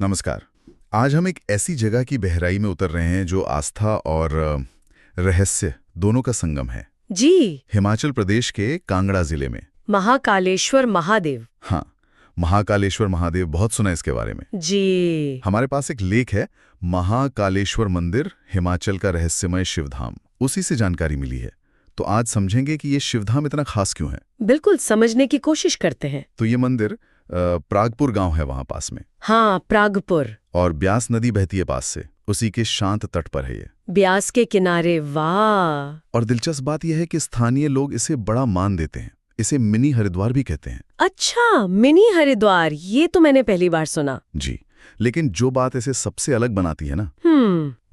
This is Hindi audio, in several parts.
नमस्कार। आज हम एक ऐसी जगह की गहराई में उतर रहे हैं जो आस्था और रहस्य दोनों का संगम है। जी। हिमाचल प्रदेश के कांगड़ा जिले में महाकालेश्वर महादेव। हाँ, महाकालेश्वर महादेव, बहुत सुना है इसके बारे में। जी। हमारे पास एक लेख है, महाकालेश्वर मंदिर, हिमाचल का रहस्यमय शिवधाम। उसी से जानकारी मिली है। तो आज समझेंगे कि ये शिवधाम इतना खास क्यों है। बिल्कुल समझने की कोशिश करते हैं। तो ये मंदिर प्रागपुर गांव है वहां पास में। हाँ, प्रागपुर। और ब्यास नदी बहती है पास से, उसी के शांत तट पर है ये। ब्यास के किनारे, वाह। और दिलचस्प बात यह है कि स्थानीय लोग इसे बड़ा मान देते हैं। इसे मिनी हरिद्वार भी कहते हैं। अच्छा, मिनी हरिद्वार, ये तो मैंने पहली बार सुना। जी, लेकिन जो बात इसे सबसे अलग बनाती है ना,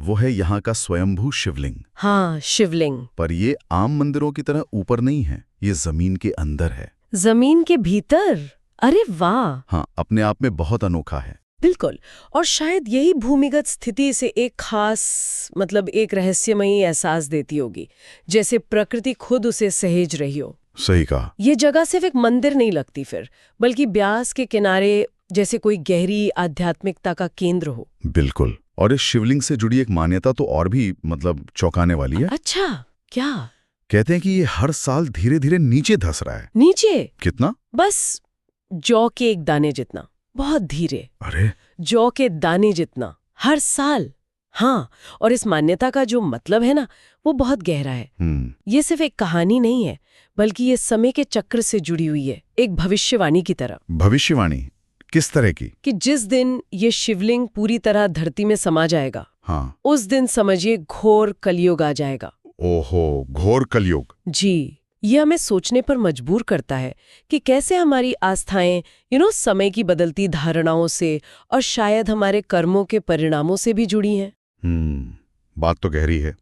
वो है यहाँ का स्वयंभू शिवलिंग। हाँ, शिवलिंग। पर ये आम मंदिरों की तरह ऊपर नहीं है, ये जमीन के अंदर है। जमीन के भीतर? अरे वाह। हाँ, अपने आप में बहुत अनोखा है। बिल्कुल। और शायद यही भूमिगत स्थिति से एक खास, मतलब एक रहस्यमयी एहसास देती होगी, जैसे प्रकृति खुद उसे सहेज रही हो। सही कहा। ये जगह सिर्फ एक मंदिर नहीं लगती फिर, बल्कि ब्यास के किनारे जैसे कोई गहरी आध्यात्मिकता का केंद्र हो। बिल्कुल। और इस शिवलिंग से जुड़ी एक मान्यता तो और भी चौंकाने वाली है। अच्छा, क्या? कहते हैं कि ये हर साल धीरे धीरे नीचे धंस रहा है। नीचे? कितना? बस जौ के एक दाने जितना, बहुत धीरे। अरे, जौ के दाने जितना हर साल। हाँ, और इस मान्यता का जो मतलब है ना, वो बहुत गहरा है। ये सिर्फ एक कहानी नहीं है, बल्कि ये समय के चक्र से जुड़ी हुई है, एक भविष्यवाणी की तरह। भविष्यवाणी किस तरह की? कि जिस दिन ये शिवलिंग पूरी तरह धरती में समा जाएगा, हाँ, उस दिन समझिए घोर कलयुग आ जाएगा। ओहो, घोर कलयुग। जी, ये हमें सोचने पर मजबूर करता है कि कैसे हमारी आस्थाएं समय की बदलती धारणाओं से और शायद हमारे कर्मों के परिणामों से भी जुड़ी हैं। बात तो गहरी है।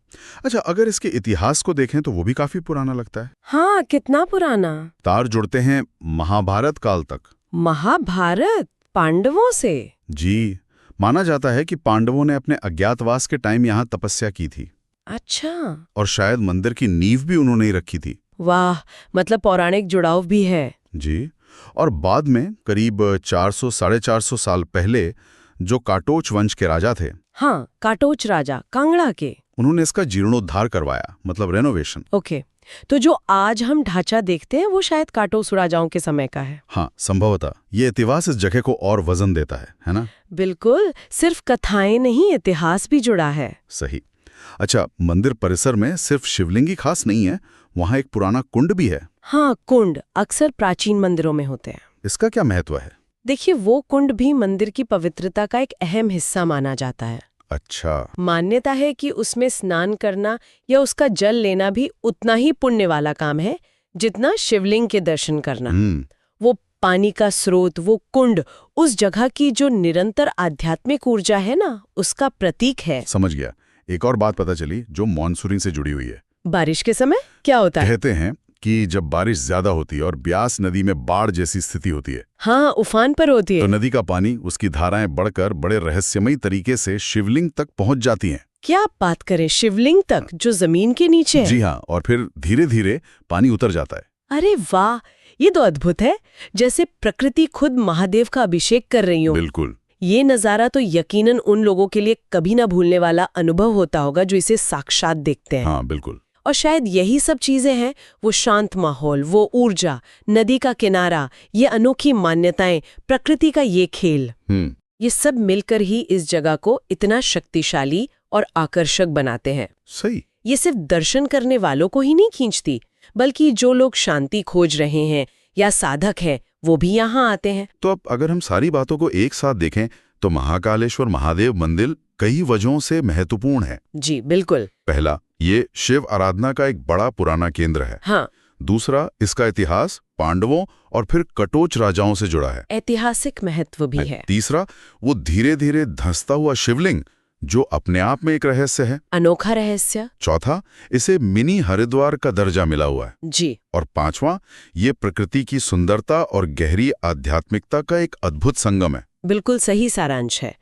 अच्छा, अगर इसके इतिहास को देखें तो वो भी काफी पुराना लगता है। हाँ, कितना पुराना। तार जुड़ते हैं महाभारत काल तक। महाभारत? पांडवों से? जी, माना जाता है कि पांडवों ने अपने अज्ञातवास के टाइम यहाँ तपस्या की थी। अच्छा। और शायद मंदिर की नींव भी उन्होंने ही रखी थी। वाह, मतलब पौराणिक जुड़ाव भी है। जी, और बाद में करीब 400-450 साल पहले जो काटोच वंश के राजा थे, हाँ, काटोच राजा, कांगड़ा के, उन्होंने इसका जीर्णोद्धार करवाया, मतलब रेनोवेशन। ओके, तो जो आज हम ढांचा देखते हैं वो शायद काटोच राजाओं के समय का है। हाँ, संभवतः ये इतिहास इस जगह को और वजन देता है ना? बिल्कुल, सिर्फ कथाएं नहीं, इतिहास भी जुड़ा है। सही। अच्छा, मंदिर परिसर में सिर्फ शिवलिंग ही खास नहीं है, वहाँ एक पुराना कुंड भी है। हाँ, कुंड अक्सर प्राचीन मंदिरों में होते हैं। इसका क्या महत्व है? देखिए, वो कुंड भी मंदिर की पवित्रता का एक अहम हिस्सा माना जाता है। अच्छा। मान्यता है कि उसमें स्नान करना या उसका जल लेना भी उतना ही पुण्य वाला काम है जितना शिवलिंग के दर्शन करना। वो पानी का स्रोत, वो कुंड, उस जगह की जो निरंतर आध्यात्मिक ऊर्जा है ना, उसका प्रतीक है। समझ गया। एक और बात पता चली जो मॉनसून से जुड़ी हुई है। बारिश के समय क्या होता है? कहते हैं कि जब बारिश ज्यादा होती है और ब्यास नदी में बाढ़ जैसी स्थिति होती है, हाँ, उफान पर होती है, तो नदी का पानी, उसकी धाराएं बढ़कर बड़े रहस्यमयी तरीके से शिवलिंग तक पहुंच जाती हैं। क्या आप बात करें, शिवलिंग तक जो जमीन के नीचे है? जी हाँ, और फिर धीरे धीरे पानी उतर जाता है। अरे वाह, ये तो अद्भुत है, जैसे प्रकृति खुद महादेव का अभिषेक कर रही हो। बिल्कुल। ये नजारा तो यकीनन उन लोगों के लिए कभी ना भूलने वाला अनुभव होता होगा जो इसे साक्षात देखते हैं। हाँ, बिल्कुल। और शायद यही सब चीजें हैं, वो शांत माहौल, वो ऊर्जा, नदी का किनारा, ये अनोखी मान्यताएं, प्रकृति का ये खेल, ये सब मिलकर ही इस जगह को इतना शक्तिशाली और आकर्षक बनाते हैं। सही। ये सिर्फ दर्शन करने वालों को ही नहीं खींचती, बल्कि जो लोग शांति खोज रहे हैं या साधक हैं, वो भी यहाँ आते हैं। तो अब अगर हम सारी बातों को एक साथ देखें तो महाकालेश्वर महादेव मंदिर कई वजहों से महत्वपूर्ण है। जी बिल्कुल। पहला, ये शिव आराधना का एक बड़ा पुराना केंद्र है। हाँ। दूसरा, इसका इतिहास पांडवों और फिर कटोच राजाओं से जुड़ा है, ऐतिहासिक महत्व भी है। तीसरा, वो धीरे धीरे धंसता हुआ शिवलिंग जो अपने आप में एक रहस्य है, अनोखा रहस्य। चौथा, इसे मिनी हरिद्वार का दर्जा मिला हुआ है। जी। और पांचवा, ये प्रकृति की सुंदरता और गहरी आध्यात्मिकता का एक अद्भुत संगम है। बिल्कुल सही सारांश है।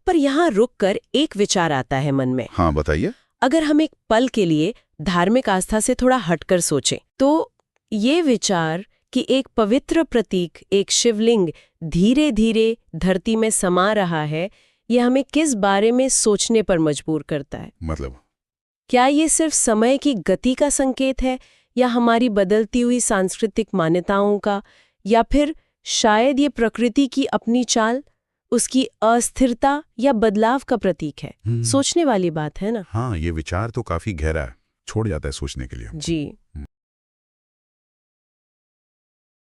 पर यहाँ रुककर एक विचार आता है मन में। हाँ, बताइए। अगर हम एक पल के लिए धार्मिक आस्था से थोड़ा हटकर सोचें, तो ये विचार कि एक पवित्र प्रतीक, एक शिवलिंग धीरे धीरे धरती में समा रहा है, यह हमें किस बारे में सोचने पर मजबूर करता है? मतलब क्या ये सिर्फ समय की गति का संकेत है, या हमारी बदलती हुई सांस्कृतिक मान्यताओं का, या फिर शायद ये प्रकृति की अपनी चाल, उसकी अस्थिरता या बदलाव का प्रतीक है? सोचने वाली बात है ना? हाँ, ये विचार तो काफी गहरा है, छोड़ जाता है सोचने के लिए। जी।